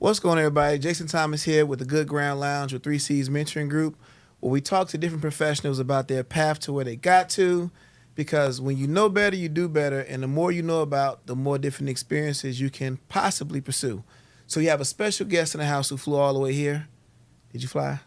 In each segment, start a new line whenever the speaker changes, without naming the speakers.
What's going on, everybody? Jason Thomas here with the Good Ground Lounge with 3C's Mentoring Group, where we talk to different professionals about their path to where they got to, because when you know better, you do better, and the more you know about, the more different experiences you can possibly pursue. So you have a special guest in the house who flew all the way here. Did you fly?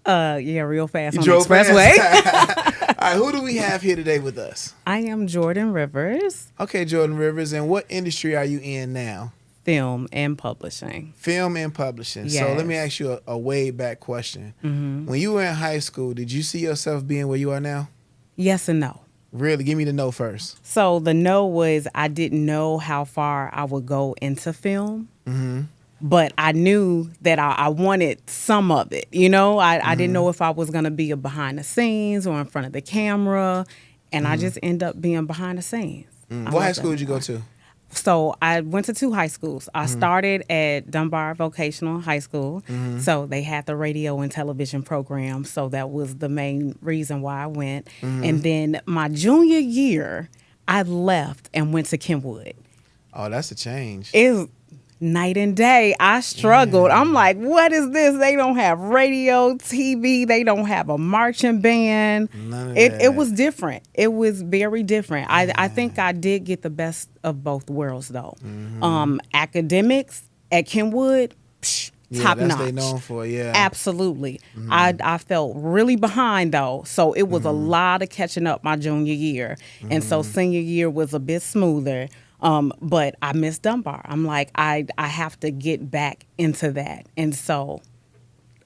Yeah, real fast
You
on the
drove
expressway.
fast? All right, who do we have here today with us?
I am Jordan Rivers,
Okay, Jordan Rivers, and what industry are you in now?
film and publishing.
Film and publishing.
Yes.
So let me ask you a way back question.
Mm-hmm.
When you were in high school, did you see yourself being where you are now?
Yes and no.
Really? Give me the no first.
So the no was I didn't know how far I would go into film, but I knew that I wanted some of it. You know, I didn't know if I was going to be a behind the scenes or in front of the camera, and I just end up being behind the scenes.
What high school did you go to?
So I went to 2 high schools. I started at Dunbar Vocational High School. So they had the radio and television program. So that was the main reason why I went. And then my junior year, I left and went to Kenwood.
Oh, that's a change.
It's night and day. I struggled. I'm like, what is this? They don't have radio, TV. They don't have a marching band.
None of
It
that.
was different. It was very different. I think I did get the best of both worlds, though. Academics at Kenwood, top
that's
notch.
they known for, yeah.
Absolutely. I felt really behind, though. So it was a lot of catching up my junior year. And so senior year was a bit smoother. But I miss Dunbar. I'm like, I have to get back into that. And so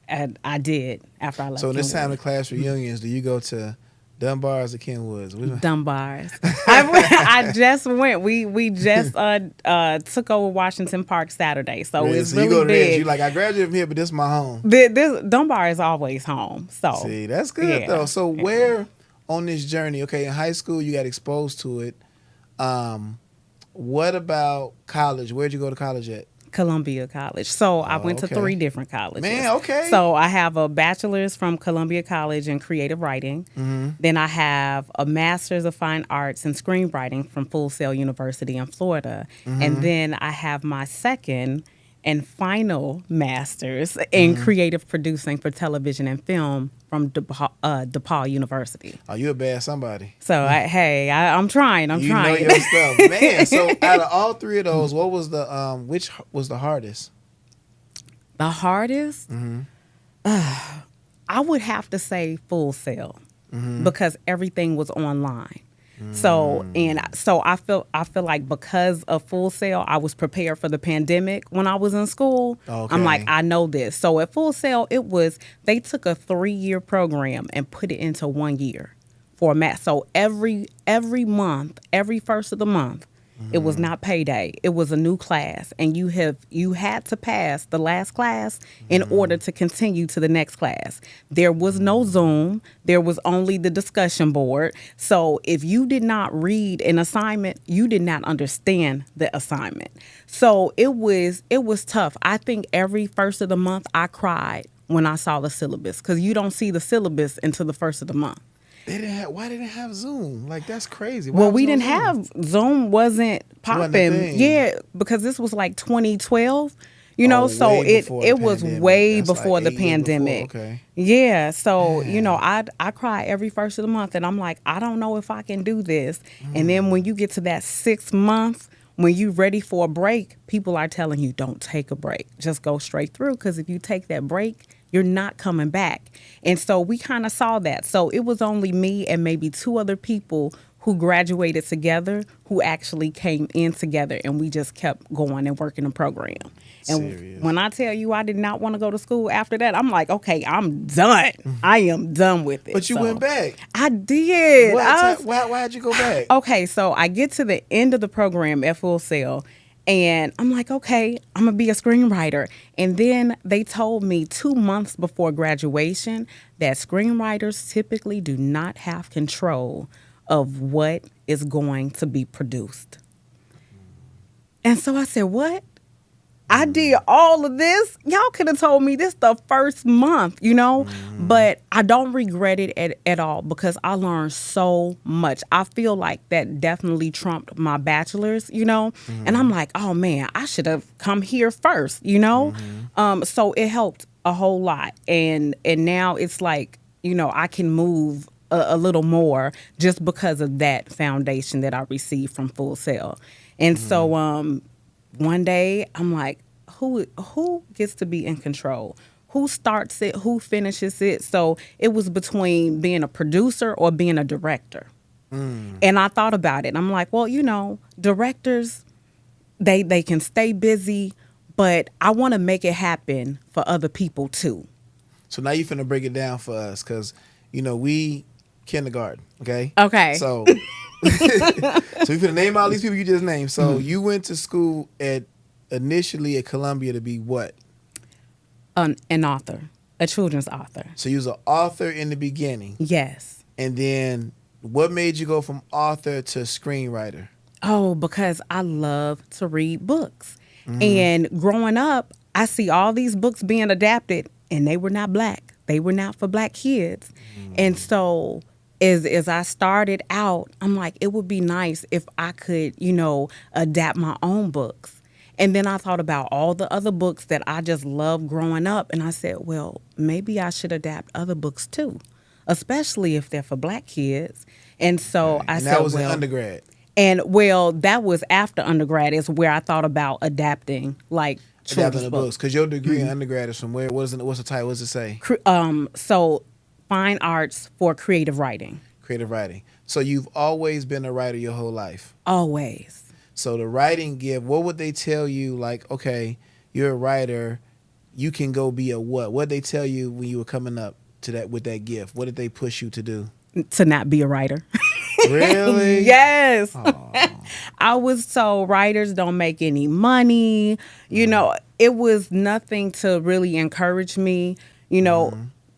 I did after I left.
So this
Kenwood.
time of class reunions, do you go to Dunbar's or Kenwood's?
Dunbar's. I just went. We just took over Washington Park Saturday. So
Really?
it's
So
really
you go to this,
big.
you like, I graduated from here, but this is my home.
This Dunbar is always home. So
See, that's good,
yeah.
though. So where on this journey, okay, in high school, you got exposed to it. What about college? Where'd you go to college at?
Columbia College. So I went to
okay.
3 different colleges.
Man, okay.
So I have a bachelor's from Columbia College in creative writing. Then I have a master's of fine arts in screenwriting from Full Sail University in Florida. And then I have my second and final master's in creative producing for television and film from DePaul University.
Oh, you a bad somebody.
So I'm trying. I'm
You
trying.
know your stuff. Man, so out of all 3 of those, what was the which was the hardest?
The hardest? I would have to say Full Sail because everything was online. So I feel like because of Full Sail, I was prepared for the pandemic when I was in school.
Okay.
I'm like, I know this. So at Full Sail, they took a 3-year program and put it into 1 year for a math. So every month, every first of the month, it was not payday. It was a new class, and you had to pass the last class in order to continue to the next class. There was no Zoom. There was only the discussion board. So if you did not read an assignment, you did not understand the assignment. So it was tough. I think every first of the month I cried when I saw the syllabus because you don't see the syllabus until the first of the month.
Why didn't they have Zoom? Like, that's crazy. Why
Well,
was
we
no
didn't
Zoom?
have Zoom. Wasn't
Wasn't a
popping.
thing.
Yeah, because this was like 2012. You know,
Oh,
so
way before the
it was
pandemic.
way
That's
before
like
the
8 years
pandemic.
before. Okay.
Yeah, so you know, I cry every first of the month, and I'm like, I don't know if I can do this. And then when you get to that 6th month, when you're ready for a break, people are telling you, don't take a break, just go straight through. Because if you take that break, you're not coming back. And so we kind of saw that. So it was only me and maybe 2 other people who graduated together who actually came in together, and we just kept going and working the program. And
Serious.
when I tell you I did not want to go to school after that, I'm like, okay, I'm done. I am done with it.
But you
So,
went back.
I did.
Why'd you go back?
Okay, so I get to the end of the program at Full Sail, and I'm like, okay, I'm going to be a screenwriter. And then they told me 2 months before graduation that screenwriters typically do not have control of what is going to be produced. And so I said, what? I did all of this. Y'all could have told me this the first month, you know? But I don't regret it at all because I learned so much. I feel like that definitely trumped my bachelor's, you know? And I'm like, oh man, I should have come here first, you know? So it helped a whole lot. And now it's like, you know, I can move a little more just because of that foundation that I received from Full Sail. And so one day I'm like, who gets to be in control? Who starts it? Who finishes it? So it was between being a producer or being a director. And I thought about it. I'm like, well, you know, directors, they can stay busy, but I want to make it happen for other people too.
So now you finna break it down for us, because, you know, we kindergarten, okay?
Okay.
So, so we finna name all these people you just named. So you went to school initially at Columbia to be what?
An author, a children's author.
So you was an author in the beginning.
Yes.
And then what made you go from author to screenwriter?
Oh, because I love to read books. And growing up, I see all these books being adapted, and they were not black. They were not for black kids. And so as I started out, I'm like, it would be nice if I could, you know, adapt my own books. And then I thought about all the other books that I just loved growing up. And I said, well, maybe I should adapt other books too, especially if they're for black kids. And so I said,
that was in undergrad.
And well, that was after undergrad is where I thought about adapting like children's
Adapting the books. Because your degree in undergrad is from where? What's the title? What's it say?
So fine arts for creative writing.
Creative writing. So you've always been a writer your whole life?
Always.
So the writing gift, what would they tell you? Like, okay, you're a writer, you can go be a what? What did they tell you when you were coming up to that with that gift? What did they push you to do?
To not be a writer.
Really?
Yes. I was told writers don't make any money. You know, it was nothing to really encourage me, you know,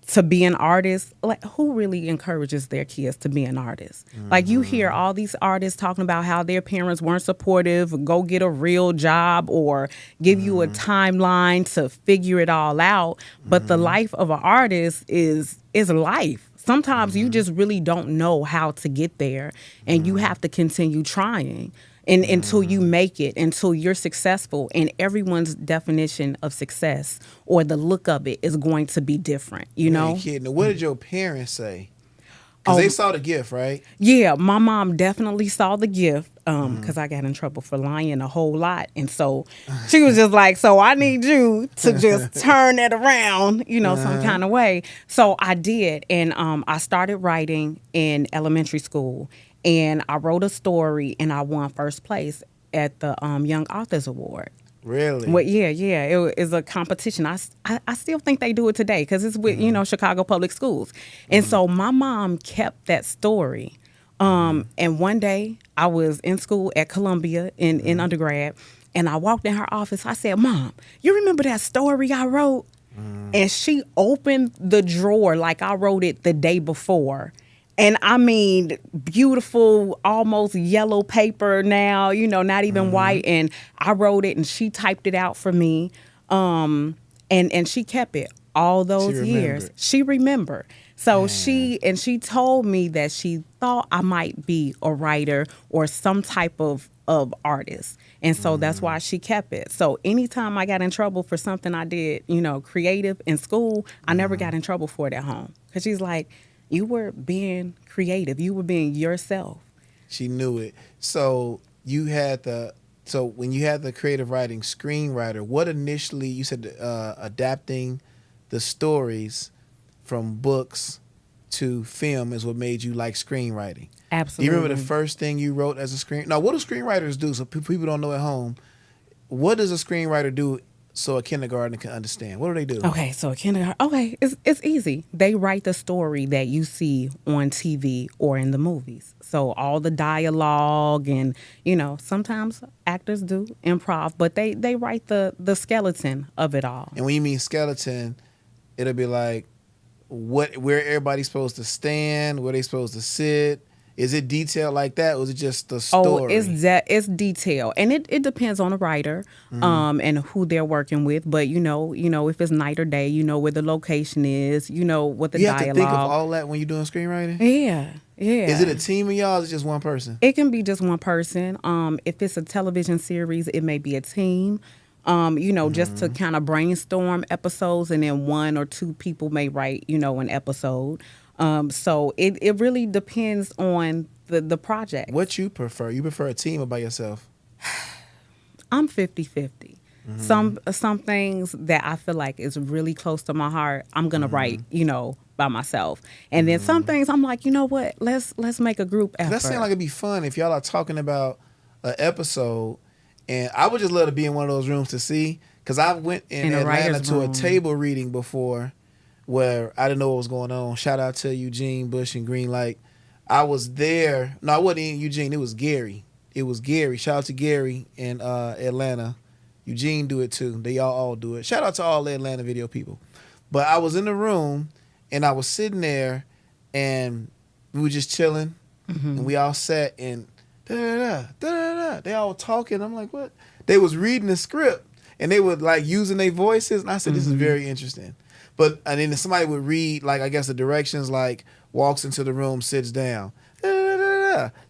to be an artist. Like, who really encourages their kids to be an artist? Like, you hear all these artists talking about how their parents weren't supportive, go get a real job, or give you a timeline to figure it all out. But the life of an artist is life. Sometimes you just really don't know how to get there, and you have to continue trying until you make it, until you're successful. And everyone's definition of success or the look of it is going to be different, you know?
Kidding. What did your parents say? Because they saw the gift, right?
Yeah, my mom definitely saw the gift because I got in trouble for lying a whole lot. And so she was just like, so I need you to just turn it around, you know, some kind of way. So I did. And I started writing in elementary school. And I wrote a story and I won first place at the Young Authors Award.
Really?
Well, yeah. It is a competition. I still think they do it today because it's with, you know, Chicago Public Schools. And so my mom kept that story. And one day I was in school at Columbia in undergrad, and I walked in her office. I said, Mom, you remember that story I wrote? And she opened the drawer like I wrote it the day before. And I mean, beautiful, almost yellow paper now, you know, not even white. And I wrote it and she typed it out for me. And she kept it all those years. She remembered. So she told me that she thought I might be a writer or some type of artist. And so that's why she kept it. So anytime I got in trouble for something I did, you know, creative in school, I never got in trouble for it at home. Because she's like, you were being creative. You were being yourself.
She knew it. So when you had the creative writing screenwriter, what initially, you said adapting the stories from books to film is what made you like screenwriting.
Absolutely.
Do you remember the first thing you wrote as a screen? Now, what do screenwriters do? So people don't know at home. What does a screenwriter do so a kindergartner can understand? What do they do?
Okay, so a kindergarten. Okay, it's easy. They write the story that you see on TV or in the movies. So all the dialogue and, you know, sometimes actors do improv, but they write the skeleton of it all.
And when you mean skeleton, it'll be like where everybody's supposed to stand, where they supposed to sit, Is it detailed like that, or is it just the
Oh,
story?
it's detail, and it depends on the writer, and who they're working with. But if it's night or day, you know where the location is, you know what the
You have
dialogue.
to think of all that when you're doing screenwriting?
Yeah.
Is it a team of y'all, or is it just one person?
It can be just one person. If it's a television series, it may be a team. Just to kind of brainstorm episodes, and then one or two people may write, an episode. So it really depends on the project.
What you prefer? You prefer a team or by yourself?
I'm 50-50. Some things that I feel like is really close to my heart, I'm gonna write, by myself. And then some things I'm like, you know what? Let's make a group effort.
That seems like it'd be fun if y'all are talking about an episode, and I would just love to be in one of those rooms to see, because I went in Atlanta to a table reading before where I didn't know what was going on. Shout out to Eugene, Bush, and Greenlight. I was there. No, I wasn't in Eugene. It was Gary. Shout out to Gary in Atlanta. Eugene do it too. They all do it. Shout out to all the Atlanta video people. But I was in the room, and I was sitting there, and we were just chilling, and we all sat, and da-da-da. They all talking. I'm like, what? They was reading the script, and they were like using their voices, and I said, this is very interesting. And then somebody would read, like, I guess the directions, like, walks into the room, sits down,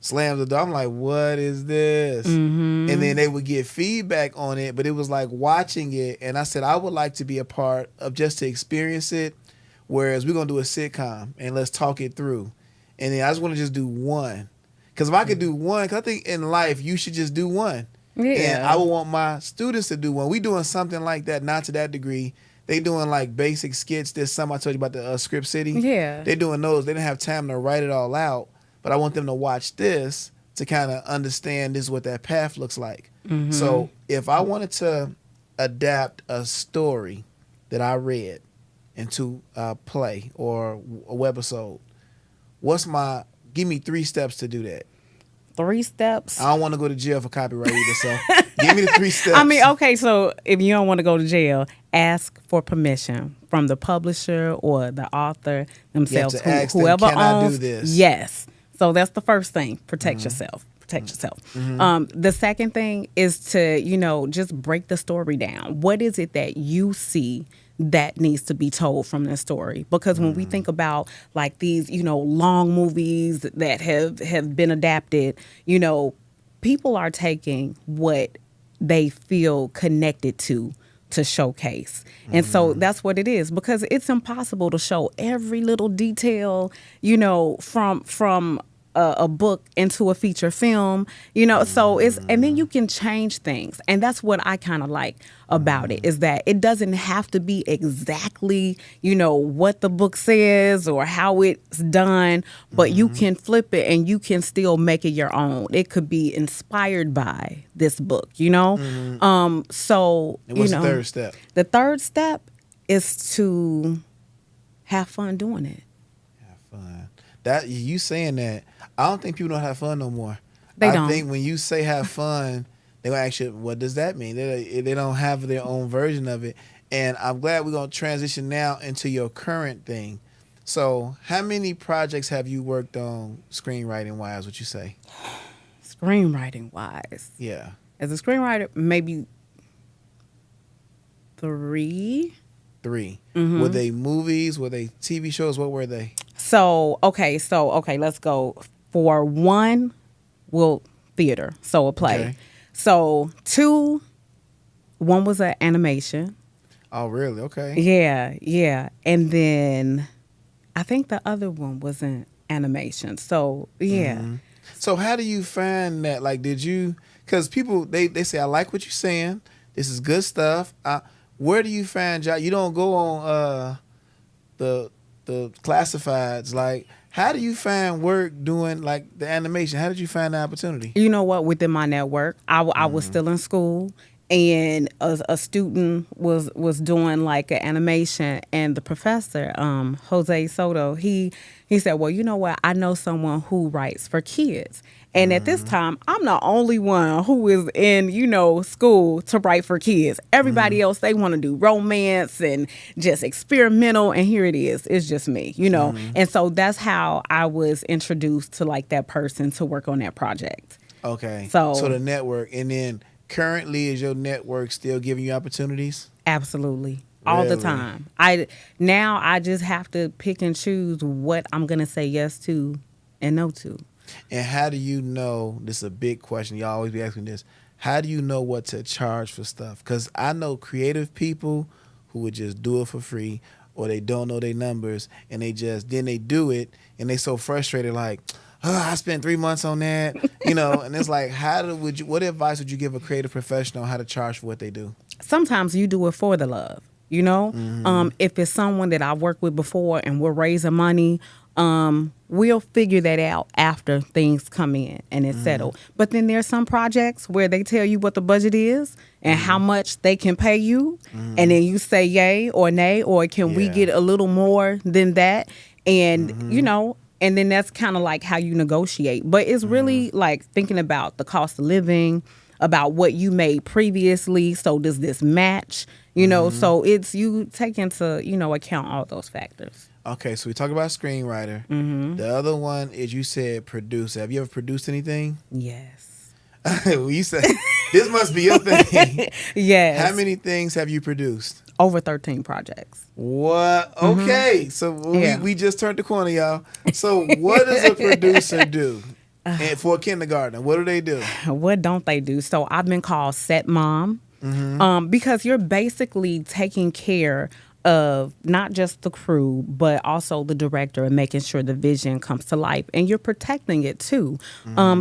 slams the door. I'm like, what is this? And then they would get feedback on it, but it was like watching it. And I said, I would like to be a part of just to experience it, whereas we're going to do a sitcom, and let's talk it through. And then I just want to just do one. Because if I could do one, because I think in life, you should just do one. Yeah. And I would want my students to do one. We doing something like that, not to that degree. They doing like basic skits. There's some I told you about the Script City. Yeah. They doing those. They didn't have time to write it all out, but I want them to watch this to kind of understand this is what that path looks like. So if I wanted to adapt a story that I read into a play or a webisode, give me 3 steps to do that.
3 steps?
I don't want to go to jail for copyright either, so give me the 3 steps.
I mean, okay, so if you don't want to go to jail, ask for permission from the publisher or the author themselves. Whoever
owns. I do this?
Yes. So that's the first thing. Protect yourself. The second thing is to, just break the story down. What is it that you see that needs to be told from this story? Because when we think about like these, long movies that have been adapted, people are taking what they feel connected to showcase. And so that's what it is, because it's impossible to show every little detail, from a book into a feature film, so and then you can change things. And that's what I kind of like about it, is that it doesn't have to be exactly, what the book says or how it's done, but you can flip it and you can still make it your own. It could be inspired by this book, So,
and what's the third step?
The third step is to have fun doing it.
Have fun. That you saying that, I don't think people don't have fun no more.
I
think when you say have fun, they're going to ask you, what does that mean? They don't have their own version of it. And I'm glad we're going to transition now into your current thing. So how many projects have you worked on screenwriting-wise, would you say?
Screenwriting-wise?
Yeah.
As a screenwriter, maybe 3.
3. Were they movies? Were they TV shows? What were they?
So, let's go. For 1, theater, so a play.
Okay.
So 2, 1 was an animation.
Oh, really? Okay.
Yeah. And then I think the other one was an animation. So, yeah.
So how do you find that? Like, because people, they say, I like what you're saying. This is good stuff. Where do you find job? You don't go on the classifieds. Like, how do you find work doing like the animation? How did you find the opportunity?
You know what? Within my network, I was still in school, and a student was doing like an animation, and the professor, Jose Soto, he said, well, you know what, I know someone who writes for kids. And at this time, I'm the only one who is in, school to write for kids. Everybody else, they want to do romance and just experimental. And here it is. It's just me, And so that's how I was introduced to like that person to work on that project.
Okay.
So
the network. And then currently, is your network still giving you opportunities?
Absolutely. All the time. I just have to pick and choose what I'm going to say yes to and no to.
And how do you know, this is a big question, y'all always be asking this, how do you know what to charge for stuff? Because I know creative people who would just do it for free, or they don't know their numbers, and then they do it, and they so frustrated, like, I spent 3 months on that, and it's like, what advice would you give a creative professional on how to charge for what they do?
Sometimes you do it for the love, If it's someone that I've worked with before and we're raising money, we'll figure that out after things come in and it's settled. But then there's some projects where they tell you what the budget is and how much they can pay you, and then you say yay or nay, or can we get a little more than that? And and then that's kind of like how you negotiate. But it's really like thinking about the cost of living, about what you made previously. So does this match? So it's you take into account all those factors.
Okay, so we talk about screenwriter. The other one is, you said producer. Have you ever produced anything?
Yes.
You said this must be your thing.
Yes.
How many things have you produced?
Over 13 projects.
What? Okay, so we just turned the corner, y'all. So what does a producer do? And for a kindergarten, what do they do?
What don't they do? So I've been called set mom, because you're basically taking care of not just the crew, but also the director, and making sure the vision comes to life, and you're protecting it too.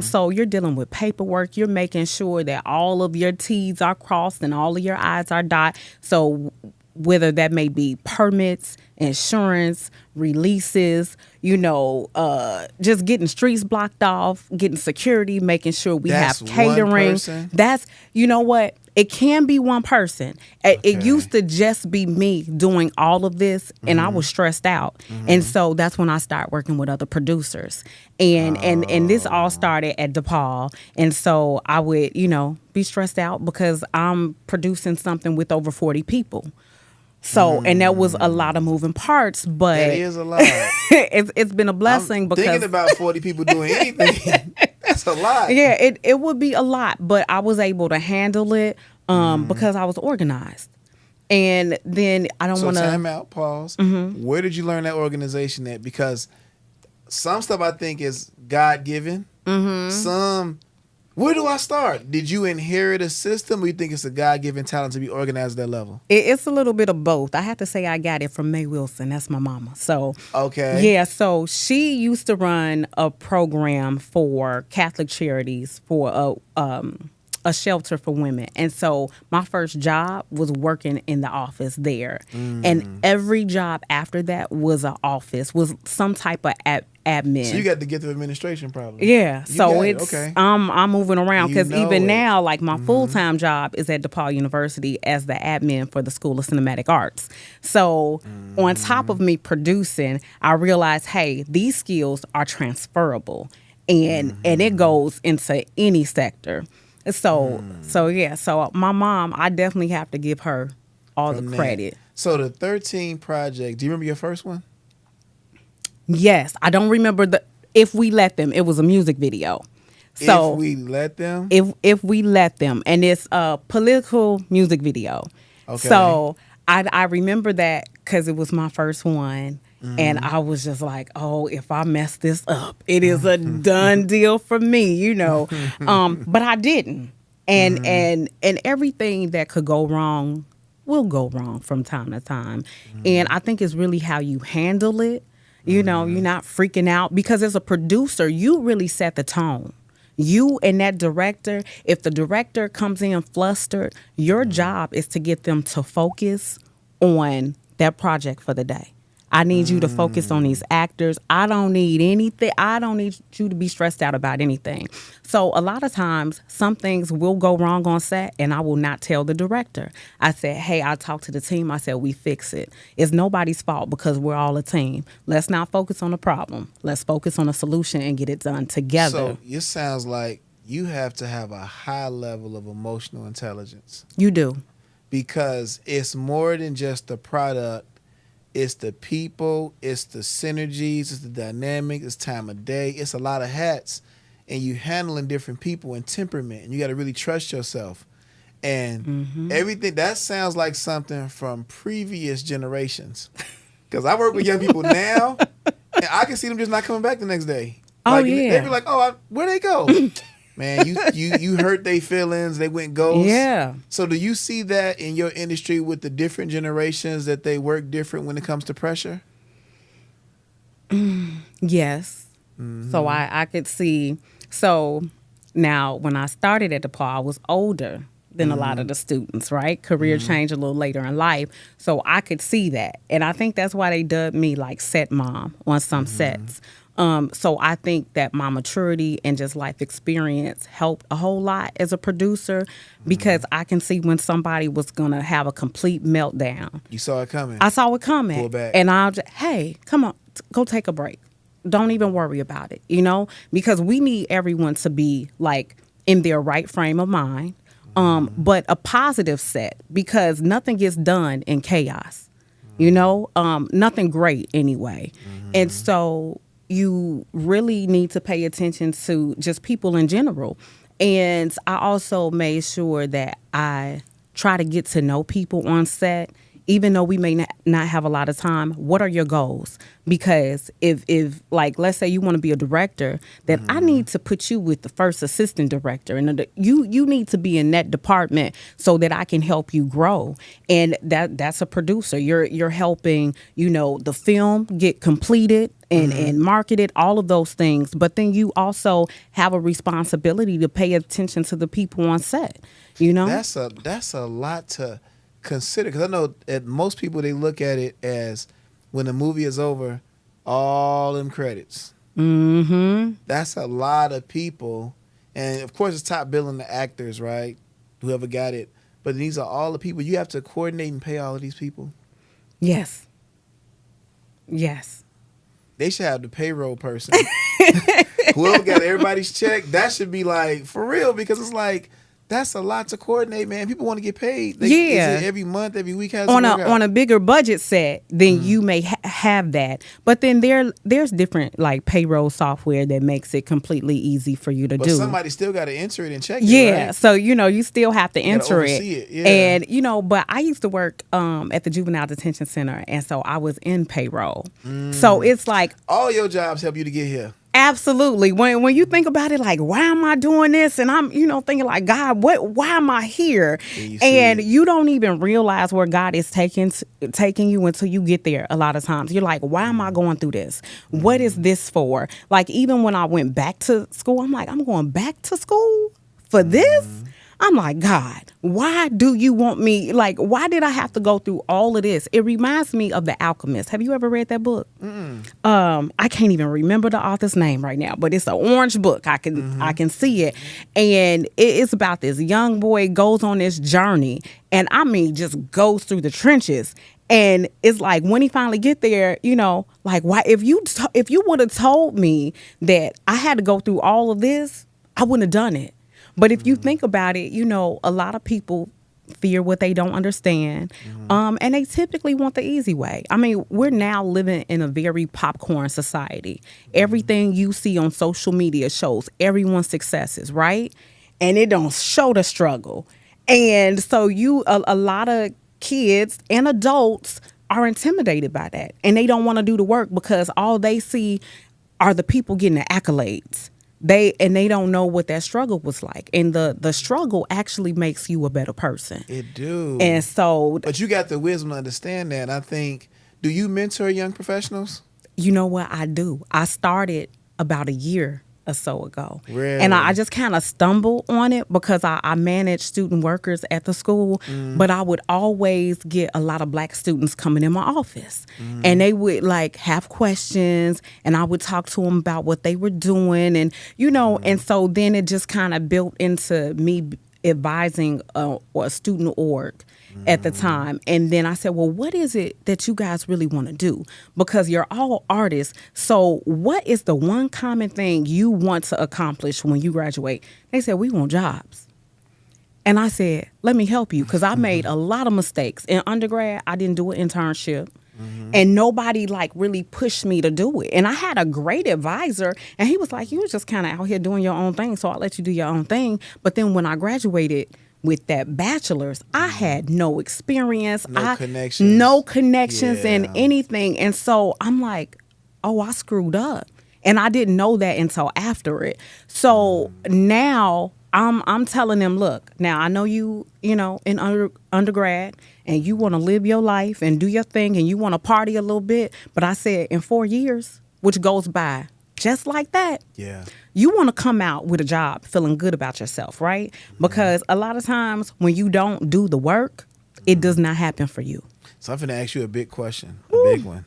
So you're dealing with paperwork. You're making sure that all of your T's are crossed and all of your I's are dotted. So whether that may be permits, insurance, releases, just getting streets blocked off, getting security, making sure we have catering. That's, what? It can be one person. It used to just be me doing all of this, and I was stressed out. And so that's when I started working with other producers. And this all started at DePaul. And so I would, be stressed out because I'm producing something with over 40 people. So, and that was a lot of moving parts, but
that is a lot.
it's been a blessing, because
thinking about 40 people doing anything, that's a lot.
Yeah, it would be a lot, but I was able to handle it because I was organized. And then I don't want to...
So time out, pause. Where did you learn that organization at? Because some stuff I think is God-given. Some... Where do I start? Did you inherit a system, or you think it's a God-given talent to be organized at that level?
It's a little bit of both. I have to say I got it from Mae Wilson. That's my mama. So
okay,
yeah. So she used to run a program for Catholic Charities for a shelter for women, and so my first job was working in the office there, and every job after that was an office, was some type of admin.
So you got the gift of administration, probably.
Yeah. So it's okay. I'm moving around, because even now, like my full-time job is at DePaul University as the admin for the School of Cinematic Arts. So on top of me producing, I realized, hey, these skills are transferable, and it goes into any sector. So yeah. So my mom, I definitely have to give her all the credit.
So the 13 project. Do you remember your first one?
Yes, I don't remember If We Let Them. It was a music video. So
If We Let Them?
If We Let Them. And it's a political music video. Okay. So I remember that because it was my first one. And I was just like, oh, if I mess this up, it is a done deal for me, But I didn't. And everything that could go wrong will go wrong from time to time. And I think it's really how you handle it. You're not freaking out, because as a producer, you really set the tone. You and that director, if the director comes in flustered, your job is to get them to focus on that project for the day. I need you to focus on these actors. I don't need anything. I don't need you to be stressed out about anything. So a lot of times, some things will go wrong on set, and I will not tell the director. I said, hey, I talked to the team. I said, we fix it. It's nobody's fault because we're all a team. Let's not focus on the problem. Let's focus on a solution and get it done together.
So it sounds like you have to have a high level of emotional intelligence.
You do.
Because it's more than just the product. It's the people, it's the synergies, it's the dynamic, it's time of day. It's a lot of hats, and you handling different people and temperament, and you got to really trust yourself. And everything, that sounds like something from previous generations. Because I work with young people now, and I can see them just not coming back the next day.
Oh,
like,
yeah.
They be like, where'd they go? Man, you hurt their feelings. They went ghost.
Yeah.
So do you see that in your industry with the different generations that they work different when it comes to pressure?
Yes. So I could see. So now when I started at DePaul, I was older than a lot of the students, right? Career change a little later in life. So I could see that. And I think that's why they dubbed me like set mom on some sets. So I think that my maturity and just life experience helped a whole lot as a producer because I can see when somebody was going to have a complete meltdown.
You saw it coming.
I saw it coming.
Pull back.
And I'll just, hey, come on, go take a break. Don't even worry about it, because we need everyone to be like in their right frame of mind, but a positive set because nothing gets done in chaos, nothing great anyway. And so you really need to pay attention to just people in general. And I also made sure that I try to get to know people on set, even though we may not have a lot of time. What are your goals? Because if like, let's say you want to be a director, then I need to put you with the first assistant director. And you need to be in that department so that I can help you grow. And that's a producer. You're helping, the film get completed and marketed, all of those things. But then you also have a responsibility to pay attention to the people on set,
That's a lot to consider, because I know that most people, they look at it as when the movie is over, all them credits. That's a lot of people, and of course it's top billing the actors, right? Whoever got it, but these are all the people you have to coordinate and pay all of these people.
Yes.
They should have the payroll person. Whoever got everybody's check, that should be like for real, because it's like, that's a lot to coordinate, man. People want to get paid. Is it every month, every week?
On a bigger budget set, then you may have that. But then there's different like payroll software that makes it completely easy for you to do.
But somebody still got to enter it and check it.
Yeah,
right?
so you still have to enter it.
Yeah.
And but I used to work at the juvenile detention center, and so I was in payroll. So it's like
all your jobs help you to get here.
Absolutely. When you think about it, like, why am I doing this? And I'm, thinking like, God, why am I here? And you don't even realize where God is taking you until you get there. A lot of times you're like, why am I going through this? What is this for? Like, even when I went back to school, I'm like, I'm going back to school for this? I'm like, God, why do you want me? Like, why did I have to go through all of this? It reminds me of The Alchemist. Have you ever read that book? I can't even remember the author's name right now, but it's an orange book. I can see it. And it's about this young boy goes on this journey, and I mean, just goes through the trenches. And it's like when he finally get there, like, why? If you would have told me that I had to go through all of this, I wouldn't have done it. But if you think about it, a lot of people fear what they don't understand, and they typically want the easy way. I mean, we're now living in a very popcorn society. Everything you see on social media shows everyone's successes, right? And it don't show the struggle. And so a lot of kids and adults are intimidated by that, and they don't want to do the work because all they see are the people getting the accolades. They don't know what that struggle was like. And the struggle actually makes you a better person.
It do.
And so...
But you got the wisdom to understand that. I think, do you mentor young professionals?
You know what? I do. I started about a year or so ago.
Really?
And I just kind of stumbled on it because I managed student workers at the school, but I would always get a lot of black students coming in my office. And they would like have questions, and I would talk to them about what they were doing. And, and so then it just kind of built into me advising a student org at the time. And then I said, well, what is it that you guys really want to do? Because you're all artists. So what is the one common thing you want to accomplish when you graduate? They said, we want jobs. And I said, let me help you, because I made a lot of mistakes. In undergrad, I didn't do an internship. And nobody like really pushed me to do it. And I had a great advisor, and he was like, you were just kind of out here doing your own thing, so I'll let you do your own thing. But then when I graduated with that bachelor's, I had no experience.
No connections.
No connections in anything. And so I'm like, oh, I screwed up. And I didn't know that until after it. So now I'm telling them, look, now I know you in undergrad, and you want to live your life and do your thing, and you want to party a little bit. But I said, in 4 years, which goes by just like that, you want to come out with a job feeling good about yourself, right? Because a lot of times when you don't do the work, it does not happen for you.
So I'm going to ask you a big question, a big one.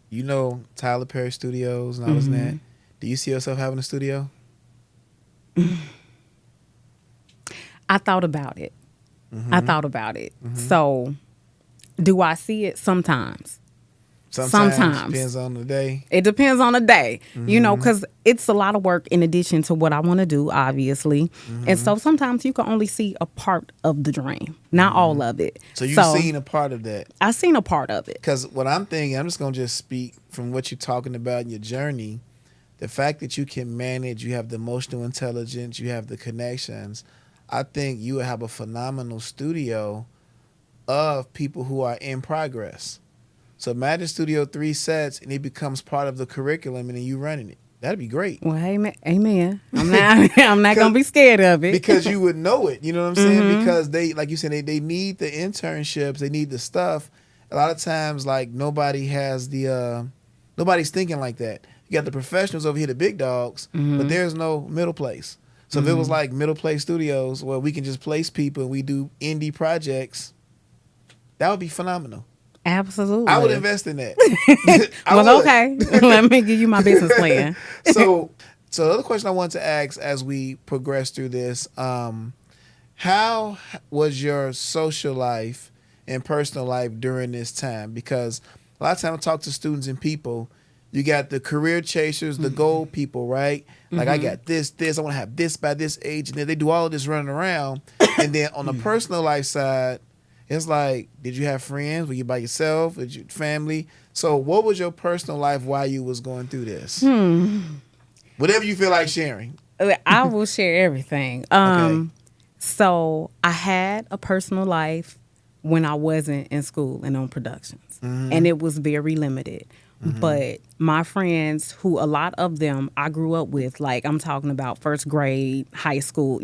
You know Tyler Perry Studios and all this and that. Do you see yourself having a studio?
I thought about it. So, do I see it? Sometimes.
Depends on the day.
It depends on the day, because it's a lot of work in addition to what I want to do, obviously. And so sometimes you can only see a part of the dream, not all of it.
So you've seen a part of that.
I've seen a part of it.
Because what I'm thinking, I'm just going to just speak from what you're talking about in your journey. The fact that you can manage, you have the emotional intelligence, you have the connections. I think you would have a phenomenal studio of people who are in progress. So imagine Studio 3 sets and it becomes part of the curriculum and then you running it. That'd be great.
Well, amen. I'm not gonna be scared of it.
Because you would know it. You know what I'm saying? Because they, like you said, they need the internships, they need the stuff. A lot of times, like nobody's thinking like that. You got the professionals over here, the big dogs, but there's no middle place. So if it was like middle place studios where we can just place people and we do indie projects, that would be phenomenal.
Absolutely.
I would invest in that.
Well, okay. Let me give you my business plan.
So the other question I want to ask as we progress through this, how was your social life and personal life during this time? Because a lot of times I talk to students and people, you got the career chasers, the goal people, right? Like, I got this, I want to have this by this age. And then they do all of this running around. And then on the personal life side, it's like, did you have friends? Were you by yourself? With your family? So what was your personal life while you was going through this? Whatever you feel like sharing.
I will share everything.
Okay.
So I had a personal life when I wasn't in school and on productions. And it was very limited. But my friends, who a lot of them I grew up with, like I'm talking about first grade, high school,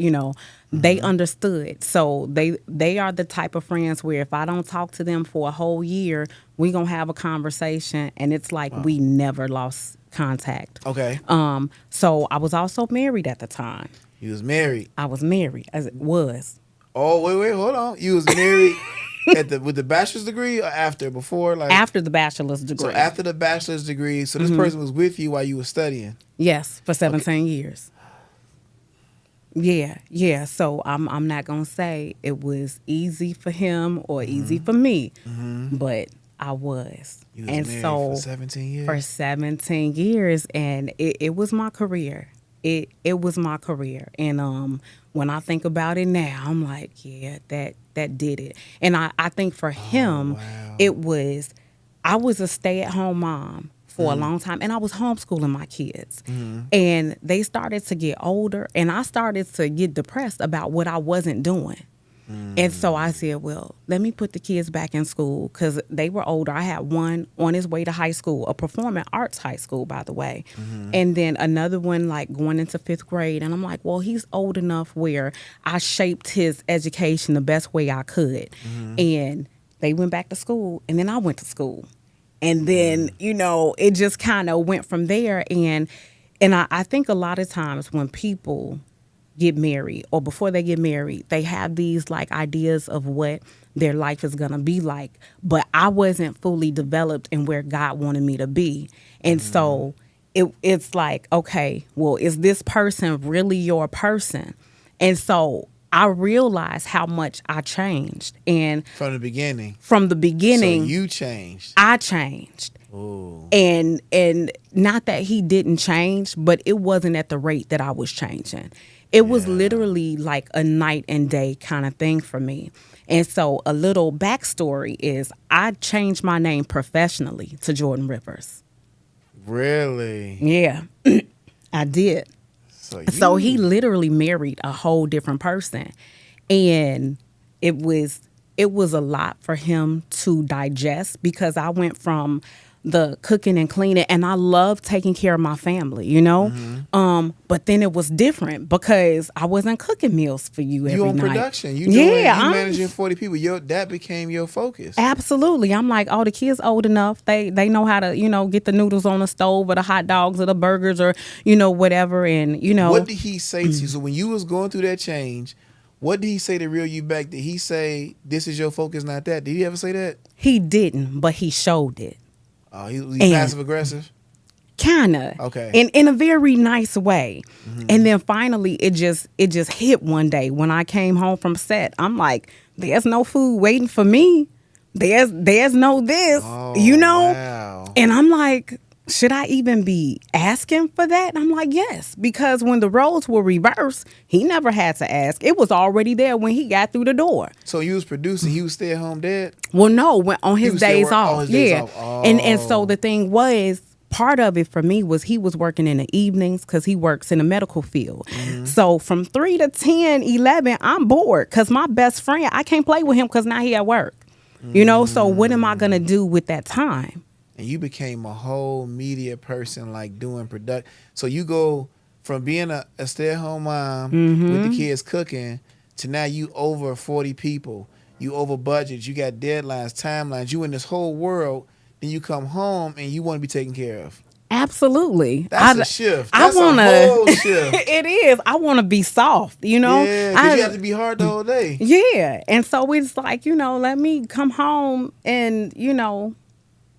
they understood. So they are the type of friends where if I don't talk to them for a whole year, we gonna have a conversation, and it's like we never lost contact.
Okay.
So I was also married at the time.
You was married.
I was married, as it was.
Oh, wait, hold on. You was married with the bachelor's degree or before? Like
after the bachelor's degree.
So after the bachelor's degree, so this person was with you while you were studying?
Yes, for 17 years. Yeah. So I'm not gonna say it was easy for him or easy for me, but I was.
You was married for 17 years?
For 17 years, and it was my career. It was my career, and when I think about it now, I'm like, yeah, that did it. And I think for him, it was, I was a stay-at-home mom for a long time, and I was homeschooling my kids. And they started to get older, and I started to get depressed about what I wasn't doing. And so I said, well, let me put the kids back in school, because they were older. I had one on his way to high school, a performing arts high school, by the way. And then another one like going into 5th grade. And I'm like, well, he's old enough where I shaped his education the best way I could. And they went back to school, and then I went to school. And then, it just kind of went from there. And And I think a lot of times when people get married or before they get married, they have these like ideas of what their life is going to be like. But I wasn't fully developed in where God wanted me to be. And so it's like, okay, well, is this person really your person? And so I realized how much I changed. And
From the beginning.
so
you changed.
I changed.
Ooh.
And not that he didn't change, but it wasn't at the rate that I was changing. It was literally like a night and day kind of thing for me. And so a little backstory is I changed my name professionally to Jordan Rivers.
Really?
Yeah, I did. So he literally married a whole different person. And it was a lot for him to digest because I went from the cooking and cleaning, and I love taking care of my family, you know? But then it was different because I wasn't cooking meals for you every night.
You on production. You managing 40 people. That became your focus.
Absolutely. I'm like, oh, the kids old enough. They know how to, get the noodles on the stove or the hot dogs or the burgers or, whatever. And,
What did he say to you? So when you was going through that change, what did he say to reel you back? Did he say, this is your focus, not that? Did he ever say that?
He didn't, but he showed it.
Oh, he passive aggressive?
Kinda.
Okay.
In a very nice way. And then finally it just hit one day when I came home from set. I'm like, there's no food waiting for me. There's no this,
Wow.
And I'm like, should I even be asking for that? And I'm like, yes, because when the roles were reversed, he never had to ask. It was already there when he got through the door.
So you was producing, he was stay at home dad?
Well, no, when on his days off.
His days off. Oh.
And so the thing was, part of it for me was he was working in the evenings because he works in the medical field. So from 3 to 10, 11, I'm bored because my best friend, I can't play with him because now he at work. So what am I going to do with that time?
And you became a whole media person, like doing production. So you go from being a stay-at-home mom with the kids cooking to now you over 40 people. You over budgets. You got deadlines, timelines. You in this whole world. Then you come home and you want to be taken care of.
Absolutely.
That's a shift. That's a whole shift.
It is. I want to be soft,
Yeah, because you have to be hard the whole day.
Yeah. And so it's like, let me come home and,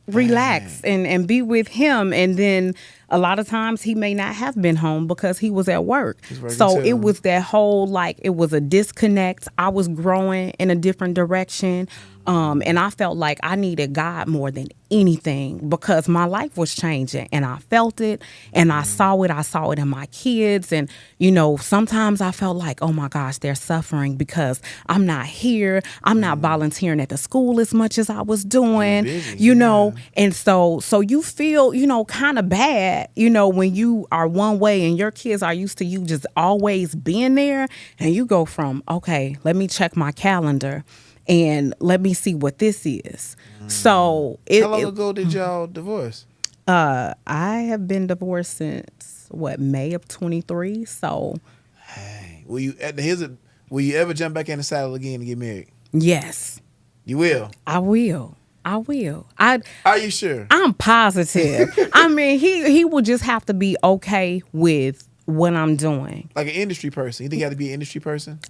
relax and be with him. And then a lot of times he may not have been home because he was at work. So it was that whole, like, it was a disconnect. I was growing in a different direction. And I felt like I needed God more than anything because my life was changing and I felt it and I saw it. I saw it in my kids. And, sometimes I felt like, oh my gosh, they're suffering because I'm not here. I'm not volunteering at the school as much as I was doing, And so you feel, kind of bad, when you are one way and your kids are used to you just always being there and you go from, okay, let me check my calendar. And let me see what this is. So
how long ago did y'all divorce?
I have been divorced since May of 23. So,
hey, will you ever jump back in the saddle again and get married?
Yes,
you will.
I will.
Are you sure?
I'm positive. I mean, he will just have to be okay with what I'm doing.
Like an industry person. You think you have to be an industry person?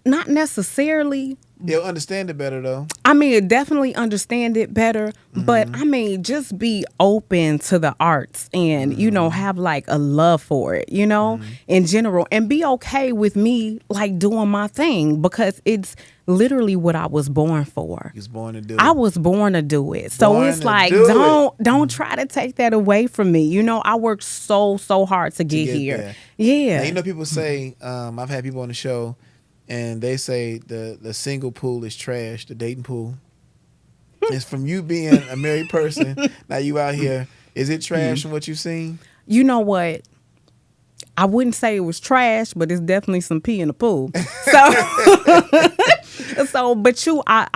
Not necessarily.
They'll understand it better, though.
I mean, definitely understand it better. But, I mean, just be open to the arts and, have, like, a love for it, in general. And be okay with me, like, doing my thing because it's literally what I was born for.
You was born to do it.
I was born to do it. So it's like, don't try to take that away from me. I worked so hard to get here.
There.
Yeah.
Now, people say, I've had people on the show, and they say the single pool is trash, the dating pool. It's from you being a married person. Now you out here. Is it trash from what you've seen?
You know what? I wouldn't say it was trash, but it's definitely some pee in the pool.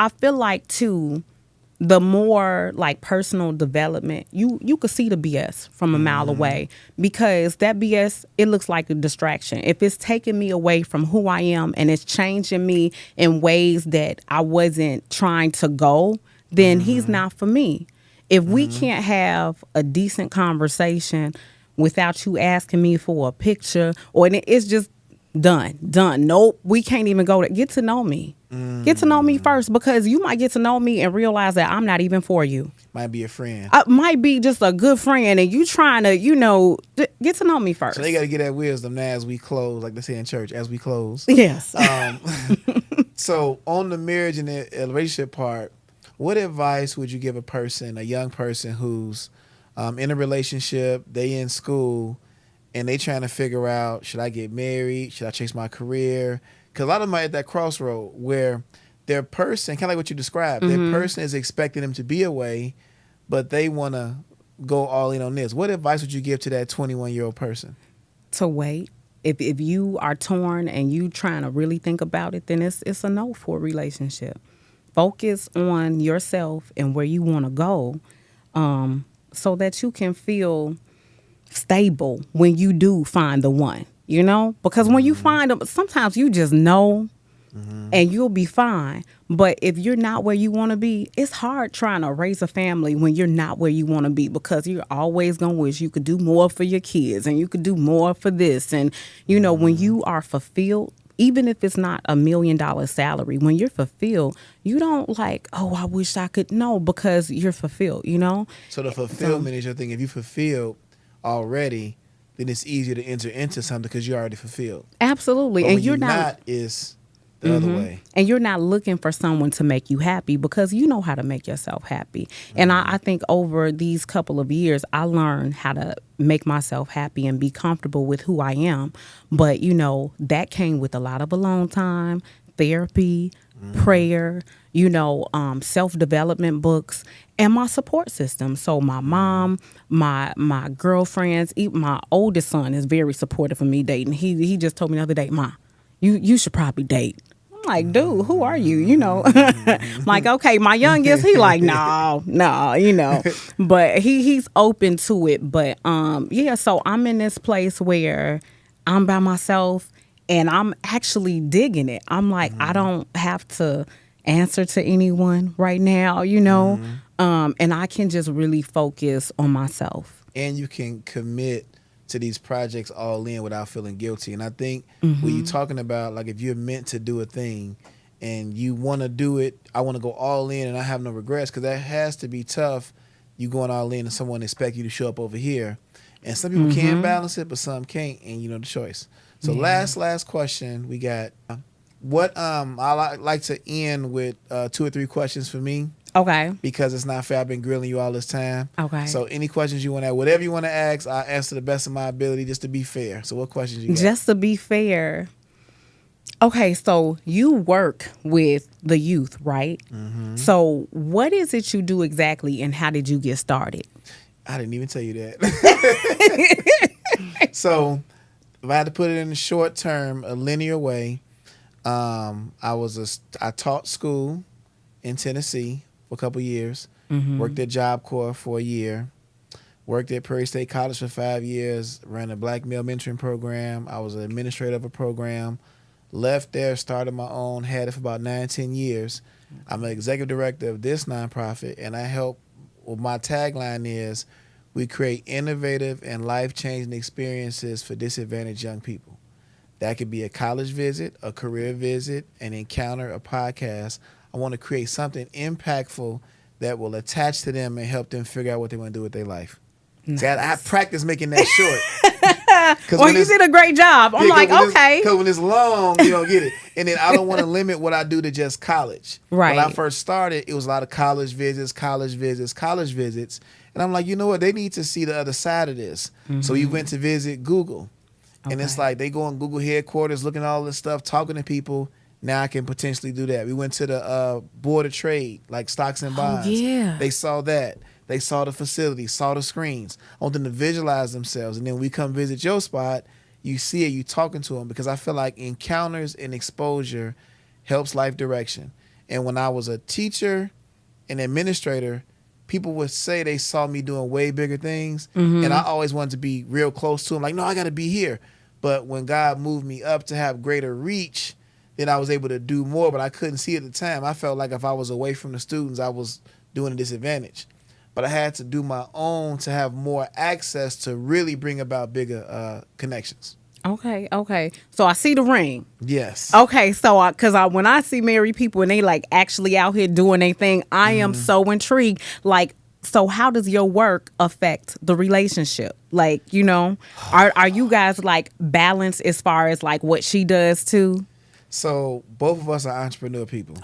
I feel like too, the more like personal development, you could see the BS from a mile away because that BS, it looks like a distraction. If it's taking me away from who I am and it's changing me in ways that I wasn't trying to go, then he's not for me. If we can't have a decent conversation without you asking me for a picture, or it's just done. Nope, we can't even go there. Get to know me. Get to know me first, because you might get to know me and realize that I'm not even for you.
Might be a friend.
I might be just a good friend, and you trying to, get to know me first.
So they got to get that wisdom now as we close, like they say in church, as we close.
Yes.
So on the marriage and the relationship part, what advice would you give a young person who's in a relationship, they in school, and they trying to figure out, should I get married? Should I chase my career? Because a lot of them are at that crossroad where their person, kind of like what you described, their person is expecting them to be away, but they want to go all in on this. What advice would you give to that 21-year-old person?
To wait. If you are torn and you trying to really think about it, then it's a no for a relationship. Focus on yourself and where you want to go, so that you can feel stable when you do find the one, because when you find them, sometimes you just know and you'll be fine. But if you're not where you want to be, it's hard trying to raise a family when you're not where you want to be, because you're always going to wish you could do more for your kids and you could do more for this. And, when you are fulfilled, even if it's not $1 million salary, when you're fulfilled, you don't like, oh, I wish I could. No, because you're fulfilled,
So the fulfillment is your thing. If you fulfilled already, then it's easier to enter into something because you're already fulfilled.
Absolutely.
But
and
when
you're
not is the other way.
And you're not looking for someone to make you happy, because you know how to make yourself happy. And I think over these couple of years, I learned how to make myself happy and be comfortable with who I am. But, that came with a lot of alone time, therapy, prayer, self-development books, and my support system. So my mom, my girlfriends, even my oldest son is very supportive of me dating. He just told me the other day, Ma, you should probably date. I'm like, dude, who are you? I'm like, okay, my youngest, he like, no, but he's open to it. But so I'm in this place where I'm by myself and I'm actually digging it. I'm like, I don't have to answer to anyone right now, and I can just really focus on myself.
And you can commit to these projects all in without feeling guilty. And I think when you're talking about, like, if you're meant to do a thing and you want to do it, I want to go all in and I have no regrets, because that has to be tough. You going all in and someone expect you to show up over here. And some people can balance it, but some can't, and the choice. So last question we got. What I like to end with 2 or 3 questions for me.
Okay.
Because it's not fair. I've been grilling you all this time.
Okay.
So any questions you want to ask, whatever you want to ask, I'll answer to the best of my ability, just to be fair. So what questions you got?
Just to be fair. Okay, so you work with the youth, right? So what is it you do exactly, and how did you get started?
I didn't even tell you that. So if I had to put it in the short term, a linear way, I taught school in Tennessee for a couple years, worked at Job Corps for a year, worked at Prairie State College for 5 years, ran a black male mentoring program. I was an administrator of a program, left there, started my own, had it for about 9-10 years. I'm an executive director of this nonprofit, and I help, well, my tagline is, we create innovative and life-changing experiences for disadvantaged young people. That could be a college visit, a career visit, an encounter, a podcast. I want to create something impactful that will attach to them and help them figure out what they want to do with their life.
Nice.
See, I practice making that short.
Well, you did a great job. I'm like, okay.
Because when it's long, you don't get it. And then I don't want to limit what I do to just college.
Right.
When I first started, it was a lot of college visits. And I'm like, you know what? They need to see the other side of this. So we went to visit Google. And it's like they go on Google headquarters, looking at all this stuff, talking to people. Now I can potentially do that. We went to the Board of Trade, like stocks and bonds.
Yeah.
They saw that. They saw the facility, saw the screens. I want them to visualize themselves. And then we come visit your spot, you see it, you talking to them. Because I feel like encounters and exposure helps life direction. And when I was a teacher and administrator, people would say they saw me doing way bigger things. And I always wanted to be real close to them. Like, no, I got to be here. But when God moved me up to have greater reach, then I was able to do more. But I couldn't see at the time. I felt like if I was away from the students, I was doing a disadvantage. but I had to do my own to have more access to really bring about bigger connections.
Okay. So I see the ring.
Yes.
Okay, so because when I see married people and they like actually out here doing their thing, I am so intrigued. Like, so how does your work affect the relationship? Like, are you guys like balanced as far as like what she does too?
So both of us are entrepreneur people.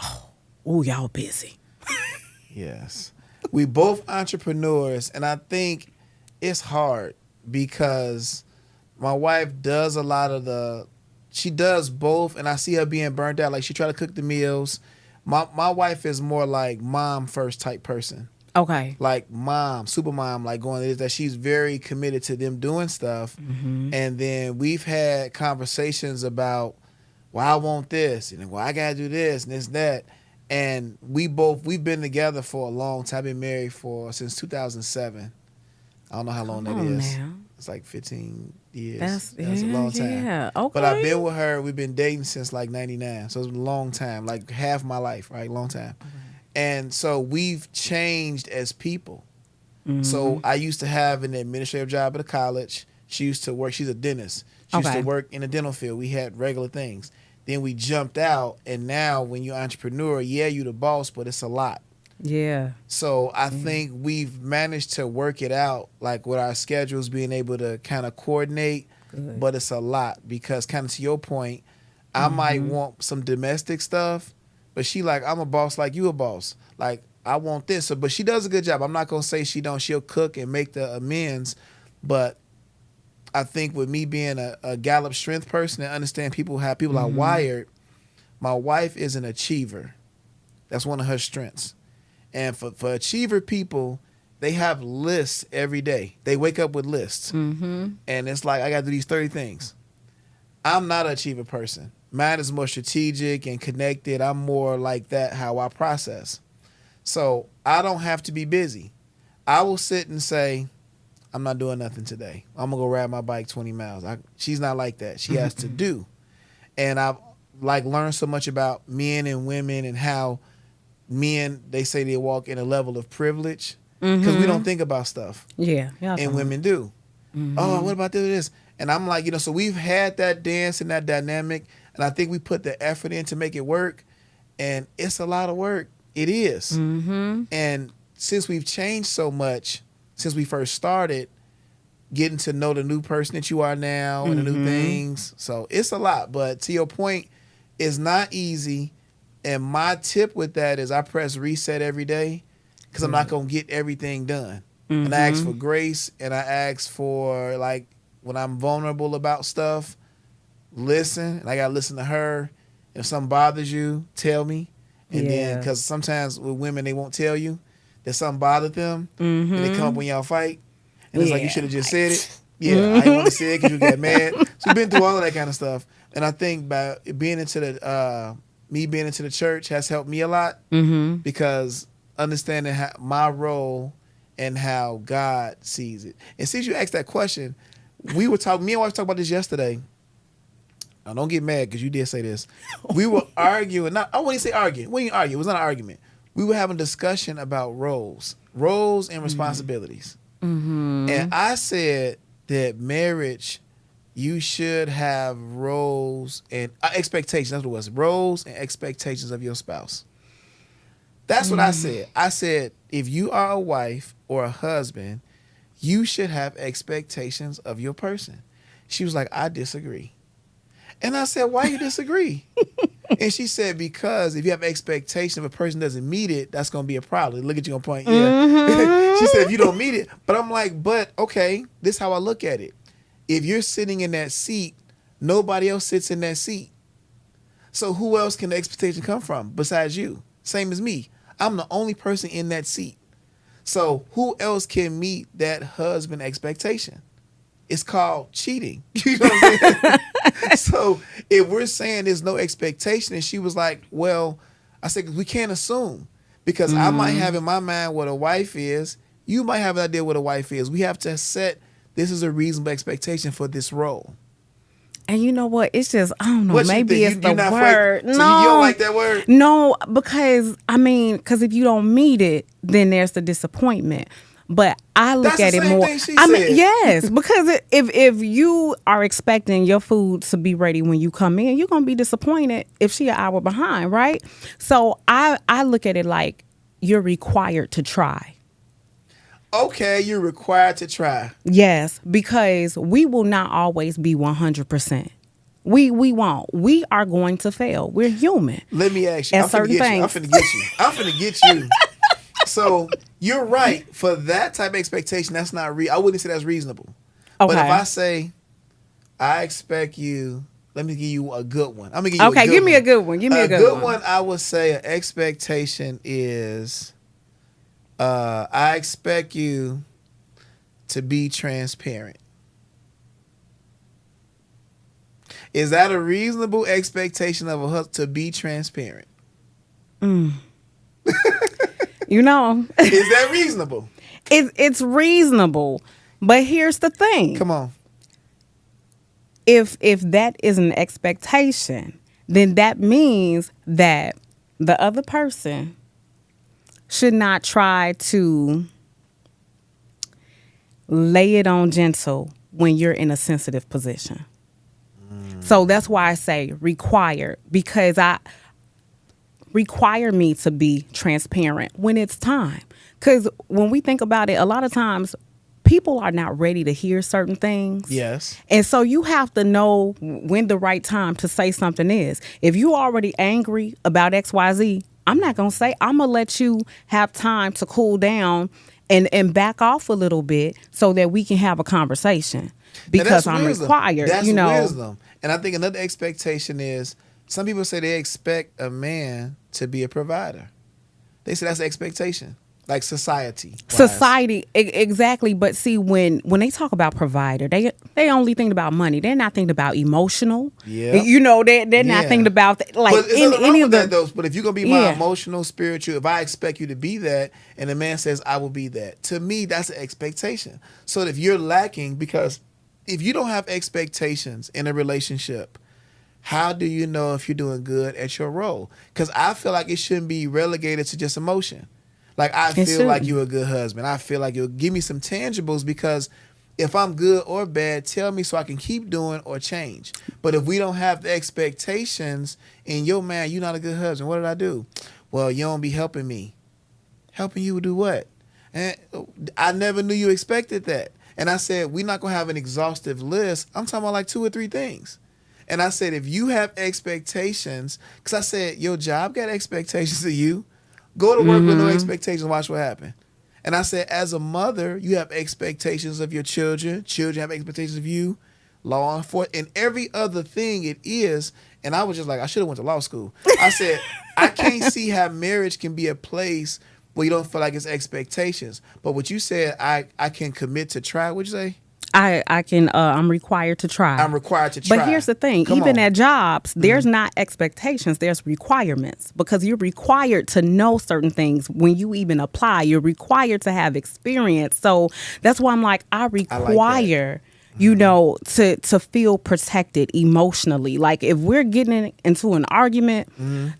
Oh, y'all busy.
Yes. We both entrepreneurs, and I think it's hard because my wife does a lot of she does both, and I see her being burnt out. Like, she try to cook the meals. My wife is more like mom first type person.
Okay.
Like mom, super mom, like going is that she's very committed to them doing stuff.
Mm-hmm.
And then we've had conversations about, well, I want this, and well, I gotta do this and this, that. And we've been together for a long time. I've been married since 2007. I don't know how long that is.
Now.
It's like 15 years.
That's
a long time.
Yeah, okay.
But I've been with her. We've been dating since like 99. So it's been a long time, like half my life, right? Long time.
Okay.
And so we've changed as people.
Mm-hmm.
So I used to have an administrative job at a college. She used to work. She's a dentist. She used to work in the dental field. We had regular things. Then we jumped out, and now when you're an entrepreneur, yeah, you're the boss, but it's a lot.
Yeah.
So I think we've managed to work it out, like with our schedules being able to kind of coordinate, but it's a lot because kind of to your point, I might want some domestic stuff, but she like, I'm a boss like you a boss. Like, I want this. So, but she does a good job. I'm not going to say she don't. She'll cook and make the amends, but I think with me being a Gallup strength person and understand how people are wired, my wife is an achiever. That's one of her strengths. And for achiever people, they have lists every day. They wake up with lists. Mm-hmm. And it's like, I got to do these 30 things. I'm not an achiever person. Mine is more strategic and connected. I'm more like that, how I process. So I don't have to be busy. I will sit and say, I'm not doing nothing today. I'm going to go ride my bike 20 miles. She's not like that. She has to do. And I've like learned so much about men and women and how men, they say they walk in a level of privilege because we don't think about stuff.
Yeah.
And women do. Oh, what about this? And I'm like, so we've had that dance and that dynamic, and I think we put the effort in to make it work, and it's a lot of work. It is. And since we've changed so much since we first started, getting to know the new person that you are now and the new things, so it's a lot. But to your point, it's not easy. And my tip with that is I press reset every day because I'm not going to get everything done. And I ask for grace, and I ask for, like, when I'm vulnerable about stuff, listen. And I got to listen to her. If something bothers you, tell me. And then, because sometimes with women, they won't tell you that something bothered them. And they come up when y'all fight. And it's like, you should have just said it. Yeah, I didn't want to say it because you got mad. So we've been through all of that kind of stuff. And I think by being into me being into the church has helped me a lot because understanding my role and how God sees it. And since you asked that question, me and wife talked about this yesterday. Now, don't get mad because you did say this. We were arguing. I wouldn't say arguing. We didn't argue. It was not an argument. We were having a discussion about roles and responsibilities. And I said that marriage, you should have roles and expectations. That's what it was. Roles and expectations of your spouse. That's what I said. I said, if you are a wife or a husband, you should have expectations of your person. She was like, I disagree. And I said, why you disagree? And she said, because if you have expectation if a person doesn't meet it, that's going to be a problem. Look at you on point. Yeah. She said, if you don't meet it. But I'm like, okay, this is how I look at it. If you're sitting in that seat, nobody else sits in that seat. So who else can the expectation come from besides you? Same as me. I'm the only person in that seat. So who else can meet that husband expectation? It's called cheating. You know what I'm saying? So if we're saying there's no expectation, and she was like, well, I said, we can't assume because I might have in my mind what a wife is. You might have an idea what a wife is. We have to set, this is a reasonable expectation for this role.
And you know what? It's just, I don't know.
What you
Maybe
think?
it's the
You not
word.
afraid? So
No.
you don't like that word?
No, because, because if you don't meet it, then there's the disappointment. But I look
That's
at
the
it
same
more.
thing she
I mean,
said.
yes, because if you are expecting your food to be ready when you come in, you're gonna be disappointed if she an hour behind, right? So I look at it like you're required to try.
Okay, you're required to try.
Yes, because we will not always be 100%. We won't. We are going to fail. We're human.
Let me ask you.
At
I'm finna
certain
get you. I'm
things.
finna get you. I'm finna get you. So you're right. For that type of expectation, that's not I wouldn't say that's reasonable. But if
Okay.
I say, I expect you, let me give you a good one. I'm gonna give you a
Okay,
good
give
one.
me a good one. Give me a good one.
I would say an expectation is, I expect you to be transparent. Is that a reasonable expectation of a husband to be transparent?
You know,
Is that reasonable?
it's reasonable, but here's the thing:
Come on.
if that is an expectation, then that means that the other person should not try to lay it on gentle when you're in a sensitive position. So that's why I say required, because I require me to be transparent when it's time. Because when we think about it, a lot of times people are not ready to hear certain things.
Yes.
And so you have to know when the right time to say something is. If you're already angry about XYZ, I'm not going to say, I'm going to let you have time to cool down and back off a little bit so that we can have a conversation. Because I'm
wisdom.
required,
That's
you know.
wisdom. And I think another expectation is, some people say they expect a man to be a provider. They say that's an expectation, like society.
Exactly. But see, when they talk about provider, they only think about money. They're not thinking about emotional.
Yeah.
You know, they're not thinking about like
but
any of
that though. But if you're gonna be my
Yeah.
emotional, spiritual, if I expect you to be that, and the man says I will be that, to me that's an expectation. So if you're lacking, because if you don't have expectations in a relationship, how do you know if you're doing good at your role? Because I feel like it shouldn't be relegated to just emotion. Like, I feel like you're a good husband. I feel like you'll give me some tangibles, because if I'm good or bad, tell me so I can keep doing or change. But if we don't have the expectations, and yo, man, you're not a good husband, what did I do? Well, you don't be helping me. Helping you do what? And I never knew you expected that. And I said, we're not going to have an exhaustive list. I'm talking about like 2 or 3 things. And I said, if you have expectations, because I said, your job got expectations of you. Go to work with no expectations, watch what happens. And I said, as a mother, you have expectations of your children. Children have expectations of you. Law enforcement, and every other thing it is. And I was just like, I should have went to law school. I said, I can't see how marriage can be a place where you don't feel like it's expectations. But what you said, I can commit to try. What'd you say?
I can I'm required to try.
I'm required to try.
But here's the thing, even at jobs, there's not expectations, there's requirements, because you're required to know certain things when you even apply. You're required to have experience. So that's why I'm like, I require you know, to feel protected emotionally. Like if we're getting into an argument,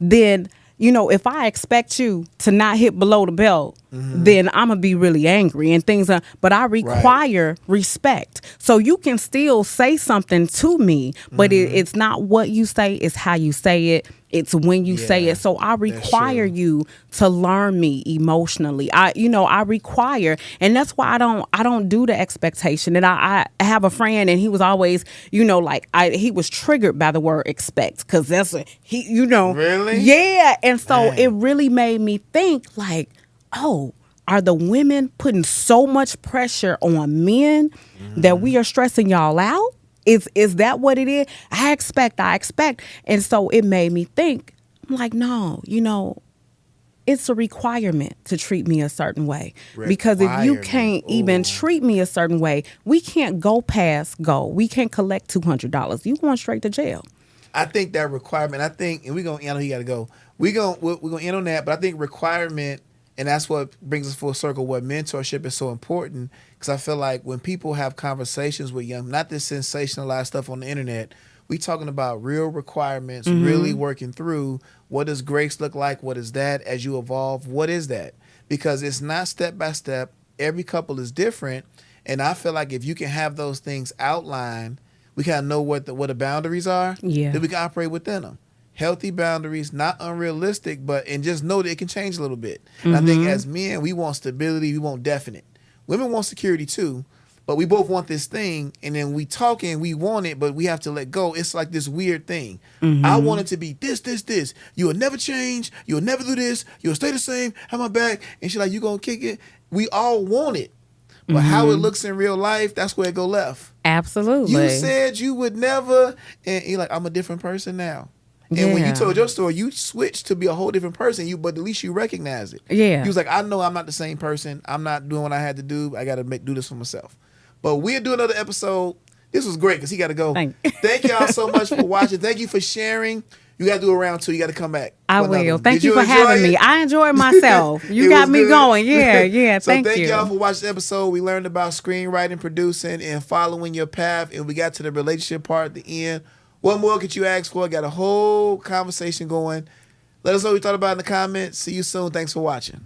then you know, if I expect you to not hit below the belt, then I'm going to be really angry and things. But I require respect. So you can still say something to me, but it's not what you say, it's how you say it. It's when you say it. So I require you to learn me emotionally. I require, and that's why I don't do the expectation. And I have a friend, and he was always, he was triggered by the word expect, because that's
Really?
Yeah. And so it really made me think like, oh, are the women putting so much pressure on men that we are stressing y'all out? Is that what it is? I expect. And so it made me think, I'm like, no, it's a requirement to treat me a certain way. Because if you can't even treat me a certain way, we can't go past go. We can't collect $200. You going straight to jail.
I think that requirement, and we're going to, you got to go. We're going to end on that, but I think requirement, and that's what brings us full circle, what mentorship is so important, because I feel like when people have conversations with young, not this sensationalized stuff on the internet, We talking about real requirements, really working through what does grace look like? What is that as you evolve? What is that? Because it's not step by step. Every couple is different. And I feel like if you can have those things outlined, we kind of know what the boundaries are.
Yeah.
Then we can operate within them. Healthy boundaries, not unrealistic, and just know that it can change a little bit. And I think as men, we want stability, we want definite. Women want security too, but we both want this thing, and then we talking, we want it, but we have to let go. It's like this weird thing. I want it to be this. You will never change. You will never do this. You'll stay the same. Have my back. And she's like, you gonna kick it? We all want it. But how it looks in real life, that's where it go left.
Absolutely.
You said you would never, and you're like, I'm a different person now. And when you told your story, you switched to be a whole different person. But at least you recognize it.
Yeah.
You was like, I know I'm not the same person. I'm not doing what I had to do. I got to do this for myself. But we'll do another episode. This was great because he got to go. Thank y'all so much for watching. Thank you for sharing. You got to do a round 2. You got to come back.
I will. Thank you for having me. I enjoyed myself. You got me going. Yeah.
So thank y'all for watching the episode. We learned about screenwriting, producing, and following your path. And we got to the relationship part at the end. What more could you ask for? Got a whole conversation going. Let us know what you thought about it in the comments. See you soon. Thanks for watching.